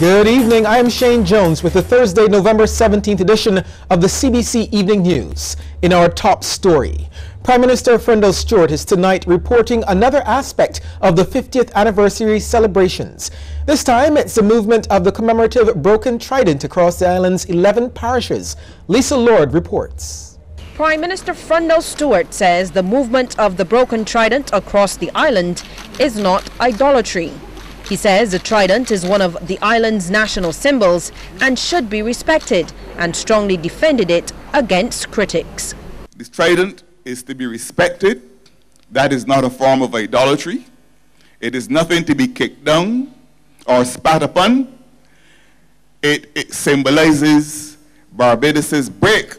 Good evening, I am Shane Jones with the Thursday, November 17th edition of the CBC Evening News. In our top story, Prime Minister Frendel Stuart is tonight reporting another aspect of the 50th anniversary celebrations. This time, it's the movement of the commemorative Broken Trident across the island's 11 parishes. Lisa Lord reports. Prime Minister Frendel Stuart says the movement of the Broken Trident across the island is not idolatry. He says the trident is one of the island's national symbols and should be respected, and strongly defended it against critics. This trident is to be respected. That is not a form of idolatry. It is nothing to be kicked down or spat upon. It symbolizes Barbados's break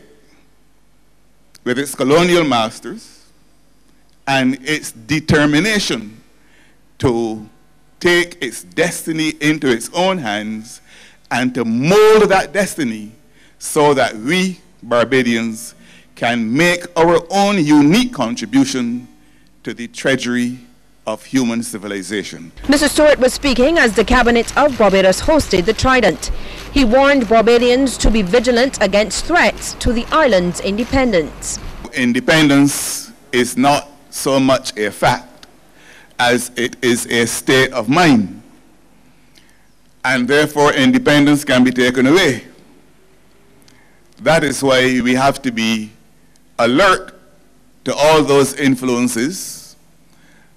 with its colonial masters and its determination to take its destiny into its own hands and to mold that destiny so that we, Barbadians, can make our own unique contribution to the treasury of human civilization. Mr. Stuart was speaking as the cabinet of Barbados hosted the Trident. He warned Barbadians to be vigilant against threats to the island's independence. Independence is not so much a fact as it is a state of mind, and therefore independence can be taken away. That is why we have to be alert to all those influences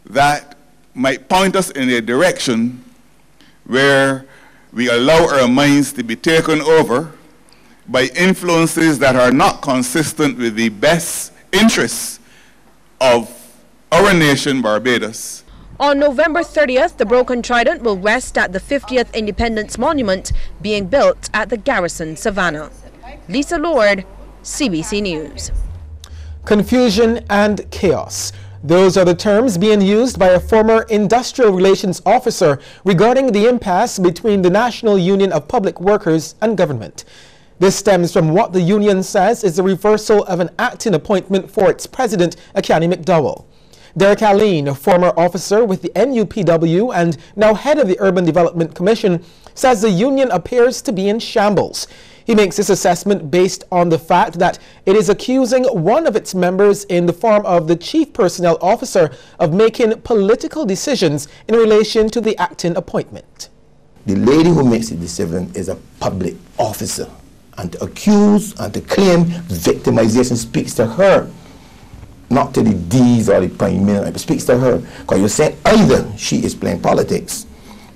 that might point us in a direction where we allow our minds to be taken over by influences that are not consistent with the best interests of our nation, Barbados. On November 30th, the Broken Trident will rest at the 50th Independence Monument being built at the Garrison Savannah. Lisa Lord, CBC News. Confusion and chaos. Those are the terms being used by a former industrial relations officer regarding the impasse between the National Union of Public Workers and government. This stems from what the union says is the reversal of an acting appointment for its president, Akiani McDowell. Derek Aline, a former officer with the NUPW and now head of the Urban Development Commission, says the union appears to be in shambles. He makes this assessment based on the fact that it is accusing one of its members in the form of the chief personnel officer of making political decisions in relation to the acting appointment. The lady who makes the decision is a public officer, and to accuse and to claim victimization speaks to her, not to the D's or the Prime Minister. It speaks to her, because you're saying either she is playing politics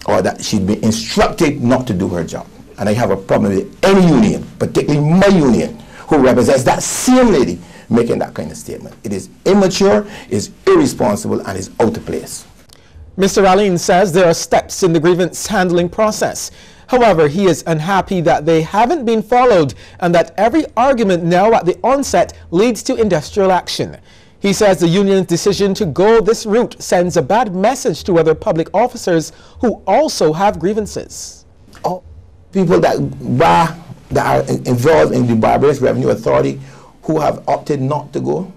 or that she'd been instructed not to do her job. And I have a problem with any union, particularly my union, who represents that same lady making that kind of statement. It is immature, is irresponsible, and is out of place. Mr. Aline says there are steps in the grievance handling process. However, he is unhappy that they haven't been followed and that every argument now at the onset leads to industrial action. He says the union's decision to go this route sends a bad message to other public officers who also have grievances. Oh, people that are involved in the Barbados Revenue Authority who have opted not to go.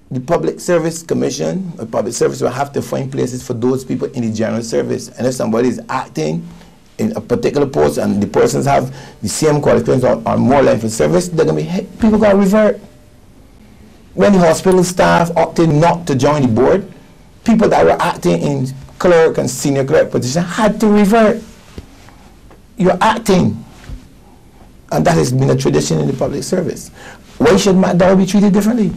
The Public Service Commission, or Public Service, will have to find places for those people in the general service. And if somebody is acting in a particular post and the persons have the same qualifications or more length of service, they're going to be, people got to revert. When the hospital staff opted not to join the board, people that were acting in clerk and senior clerk positions had to revert. You're acting. And that has been a tradition in the public service. Why should McDowell be treated differently?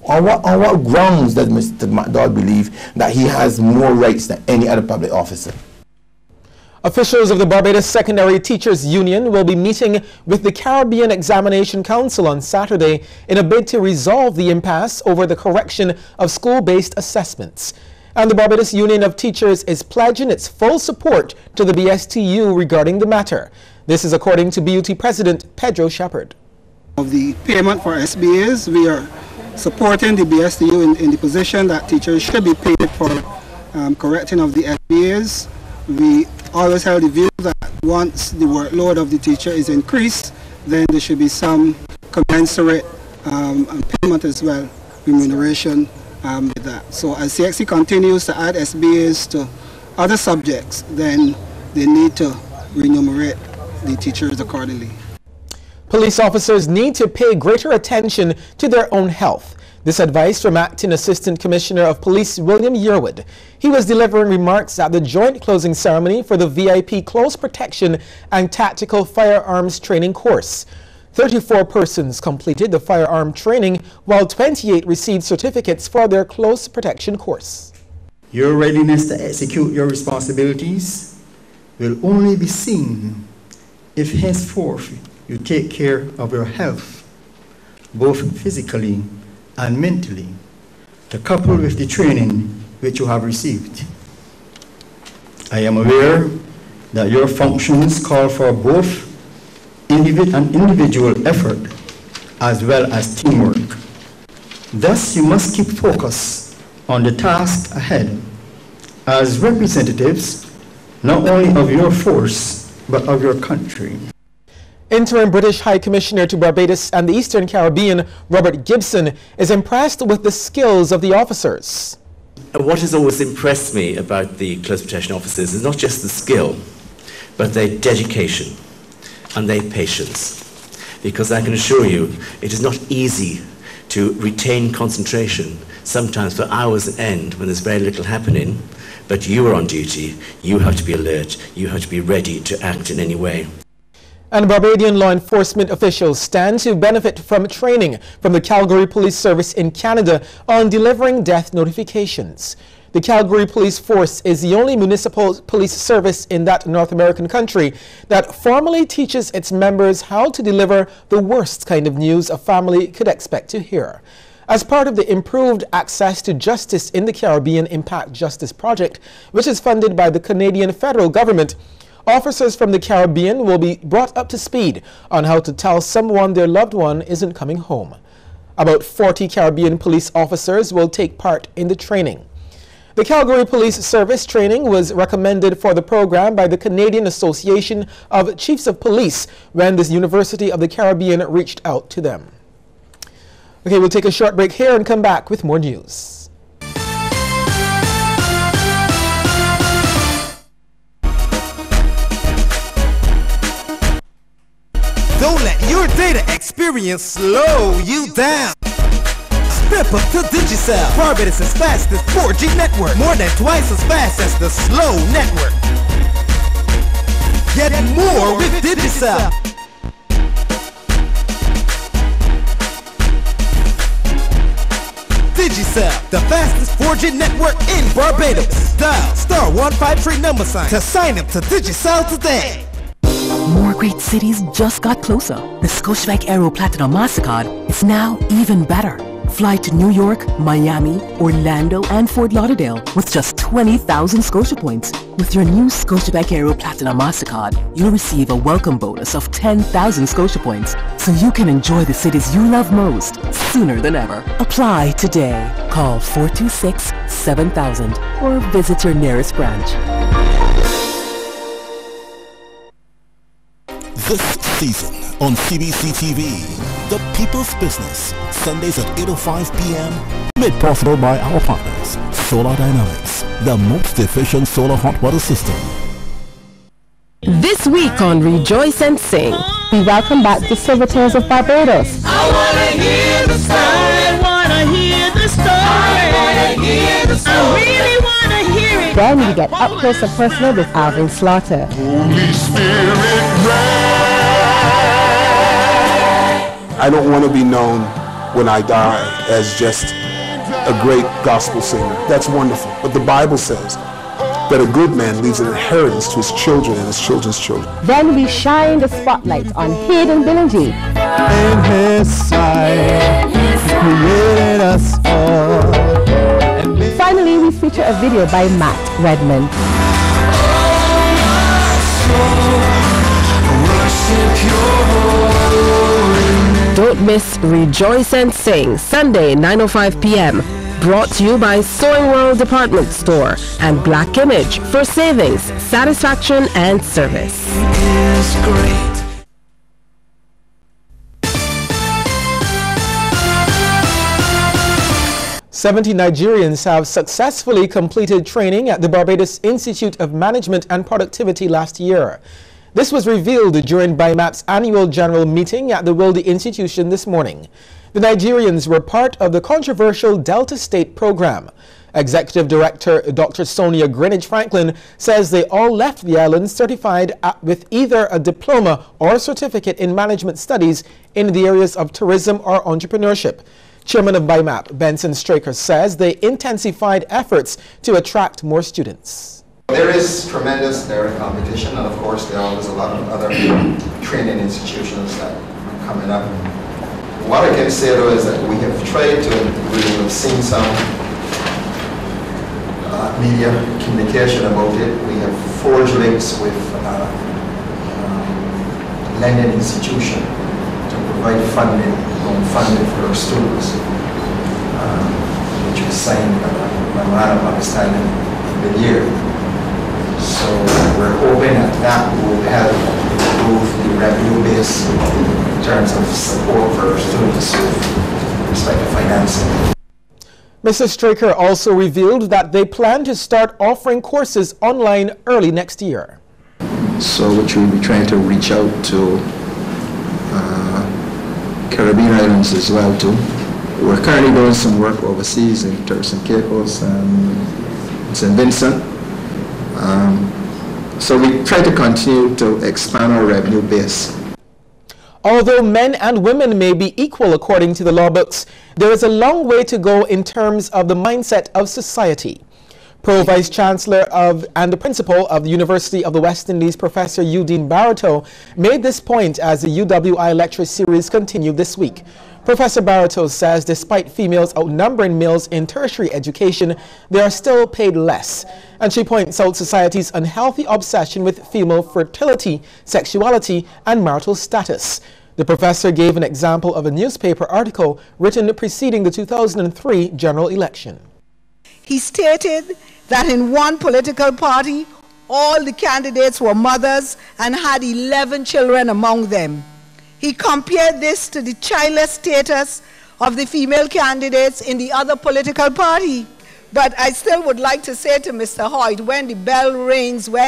On what grounds does Mr. McDowell believe that he has more rights than any other public officer? Officials of the Barbados Secondary Teachers Union will be meeting with the Caribbean Examination Council on Saturday in a bid to resolve the impasse over the correction of school-based assessments. And the Barbados Union of Teachers is pledging its full support to the BSTU regarding the matter. This is according to BUT President Pedro Shepherd. Of the payment for SBAs, we are supporting the BSTU in the position that teachers should be paid for correcting of the SBAs. We always held the view that once the workload of the teacher is increased, then there should be some commensurate payment as well, remuneration with that. So as CXC continues to add SBAs to other subjects, then they need to remunerate the teachers accordingly. Police officers need to pay greater attention to their own health. This advice from Acting Assistant Commissioner of Police William Yearwood. He was delivering remarks at the joint closing ceremony for the VIP Close Protection and Tactical Firearms Training course. 34 persons completed the firearm training, while 28 received certificates for their close protection course. Your readiness to execute your responsibilities will only be seen if henceforth you take care of your health, both physically and mentally, to couple with the training which you have received. I am aware that your functions call for both individual effort as well as teamwork. Thus, you must keep focus on the task ahead as representatives not only of your force but of your country. Interim British High Commissioner to Barbados and the Eastern Caribbean, Robert Gibson, is impressed with the skills of the officers. What has always impressed me about the close protection officers is not just the skill, but their dedication and their patience. Because I can assure you, it is not easy to retain concentration, sometimes for hours on end when there's very little happening, but you are on duty, you have to be alert, you have to be ready to act in any way. And Barbadian law enforcement officials stand to benefit from training from the Calgary Police Service in Canada on delivering death notifications. The Calgary Police Force is the only municipal police service in that North American country that formally teaches its members how to deliver the worst kind of news a family could expect to hear. As part of the Improved Access to Justice in the Caribbean Impact Justice Project, which is funded by the Canadian federal government, officers from the Caribbean will be brought up to speed on how to tell someone their loved one isn't coming home. About 40 Caribbean police officers will take part in the training. The Calgary Police Service training was recommended for the program by the Canadian Association of Chiefs of Police when the University of the Caribbean reached out to them. Okay, we'll take a short break here and come back with more news. Don't let your data experience slow you down. Step up to Digicel, Barbados' fastest 4G network, more than twice as fast as the slow network. Get more with Digicel. Digicel, the fastest 4G network in Barbados. Dial *153 to sign up to Digicel today. More great cities just got closer. The Scotiabank Aero Platinum MasterCard is now even better. Fly to New York, Miami, Orlando, and Fort Lauderdale with just 20,000 Scotia points. With your new Scotiabank Aero Platinum MasterCard, you'll receive a welcome bonus of 10,000 Scotia points, so you can enjoy the cities you love most sooner than ever. Apply today. Call 426-7000 or visit your nearest branch. This season on Cbc TV, The People's Business, Sundays at 8:05 p.m. Made possible by our partners, Solar Dynamics, the most efficient solar hot water system. This week on Rejoice and Sing, we welcome back the Servitors of Barbados. I wanna hear the story. I wanna hear the story. I wanna hear the story. I really wanna hear it. Then we get up close and personal with Alvin Slaughter. Holy Spirit, I don't want to be known when I die as just a great gospel singer. That's wonderful. But the Bible says that a good man leaves an inheritance to his children and his children's children. Then we shine the spotlight on Hayden Billingy. In his sight, he created us all. And finally, we feature a video by Matt Redman. Don't miss Rejoice and Sing, Sunday, 9:05 p.m. Brought to you by Sewing World Department Store and Black Image for savings, satisfaction, and service. 70 Nigerians have successfully completed training at the Barbados Institute of Management and Productivity last year. This was revealed during BIMAP's annual general meeting at the Wilde Institution this morning. The Nigerians were part of the controversial Delta State program. Executive Director Dr. Sonia Greenwich Franklin says they all left the island certified with either a diploma or certificate in management studies in the areas of tourism or entrepreneurship. Chairman of BIMAP, Benson Straker, says they intensified efforts to attract more students. There is tremendous direct competition, and of course there are always a lot of other training institutions that are coming up. What I can say though is that we have tried to, we have seen some media communication about it. We have forged links with lending institution to provide funding for our students, which was signed a memorandum of understanding in the year. So we're hoping that will help improve the revenue base in terms of support for our students with respect to financing. Mr. Straker also revealed that they plan to start offering courses online early next year. So which we'll be trying to reach out to Caribbean islands as well too. We're currently doing some work overseas in Turks and Caicos and St. Vincent. So we try to continue to expand our revenue base. Although men and women may be equal according to the law books, there is a long way to go in terms of the mindset of society. Pro-Vice Chancellor and the Principal of the University of the West Indies, Professor Eugene Baratow, made this point as the UWI lecture series continued this week. Professor Baratow says despite females outnumbering males in tertiary education, they are still paid less. And she points out society's unhealthy obsession with female fertility, sexuality, and marital status. The professor gave an example of a newspaper article written preceding the 2003 general election. He stated that in one political party, all the candidates were mothers and had 11 children among them. He compared this to the childless status of the female candidates in the other political party. But I still would like to say to Mr. Hoyt, when the bell rings, we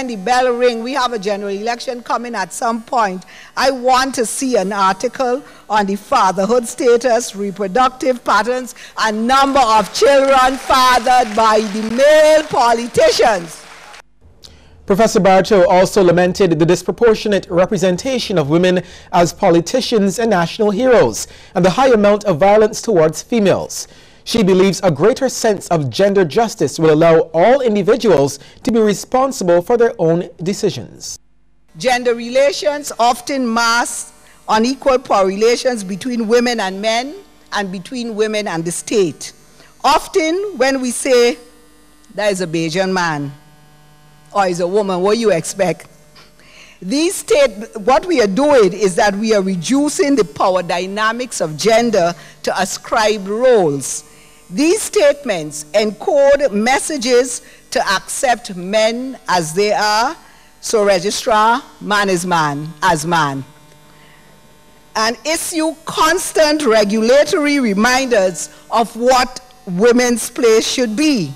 have a general election coming at some point. I want to see an article on the fatherhood status, reproductive patterns, and number of children fathered by the male politicians. Professor Baratow also lamented the disproportionate representation of women as politicians and national heroes and the high amount of violence towards females. She believes a greater sense of gender justice will allow all individuals to be responsible for their own decisions. Gender relations often mask unequal power relations between women and men and between women and the state. Often when we say there is a Bajan man or is a woman, what do you expect? What we are doing is that we are reducing the power dynamics of gender to ascribed roles. These statements encode messages to accept men as they are, so registrar, man is man, as man. And issue constant regulatory reminders of what women's place should be.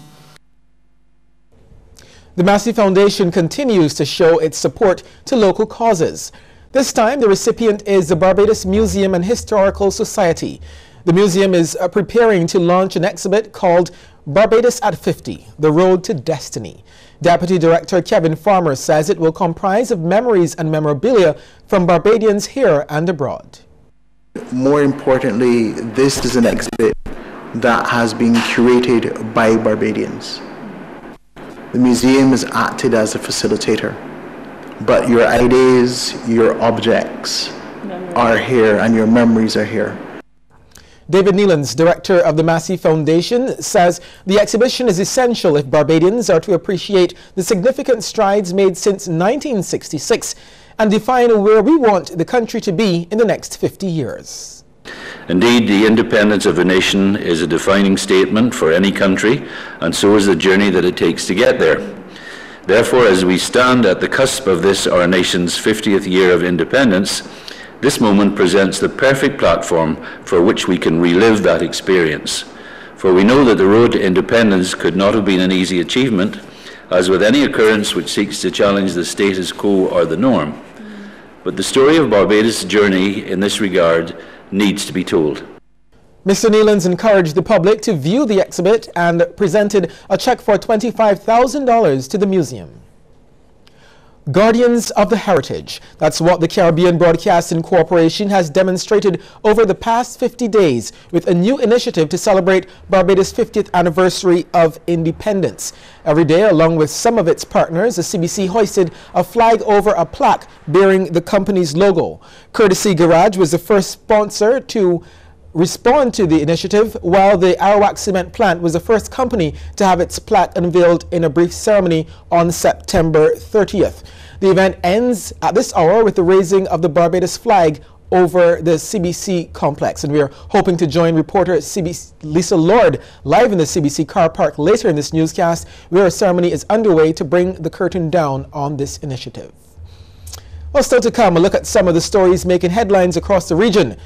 The Massey Foundation continues to show its support to local causes. This time, the recipient is the Barbados Museum and Historical Society. The museum is preparing to launch an exhibit called Barbados at 50, The Road to Destiny. Deputy Director Kevin Farmer says it will comprise of memories and memorabilia from Barbadians here and abroad. More importantly, this is an exhibit that has been curated by Barbadians. The museum has acted as a facilitator, but your ideas, your objects are here and your memories are here. David Nealons, director of the Massey Foundation, says the exhibition is essential if Barbadians are to appreciate the significant strides made since 1966 and define where we want the country to be in the next 50 years. Indeed, the independence of a nation is a defining statement for any country, and so is the journey that it takes to get there. Therefore, as we stand at the cusp of this, our nation's 50th year of independence, this moment presents the perfect platform for which we can relive that experience. For we know that the road to independence could not have been an easy achievement, as with any occurrence which seeks to challenge the status quo or the norm. But the story of Barbados' journey in this regard needs to be told. Mr. Nealons encouraged the public to view the exhibit and presented a check for $25,000 to the museum. Guardians of the Heritage. That's what the Caribbean Broadcasting Corporation has demonstrated over the past 50 days with a new initiative to celebrate Barbados' 50th anniversary of independence. Every day, along with some of its partners, the CBC hoisted a flag over a plaque bearing the company's logo. Courtesy Garage was the first sponsor to respond to the initiative, while the Arawak Cement Plant was the first company to have its plaque unveiled in a brief ceremony on September 30th. The event ends at this hour with the raising of the Barbados flag over the CBC complex, and we are hoping to join reporter Lisa Lord live in the CBC car park later in this newscast, where a ceremony is underway to bring the curtain down on this initiative. Well, still to come, a look at some of the stories making headlines across the region.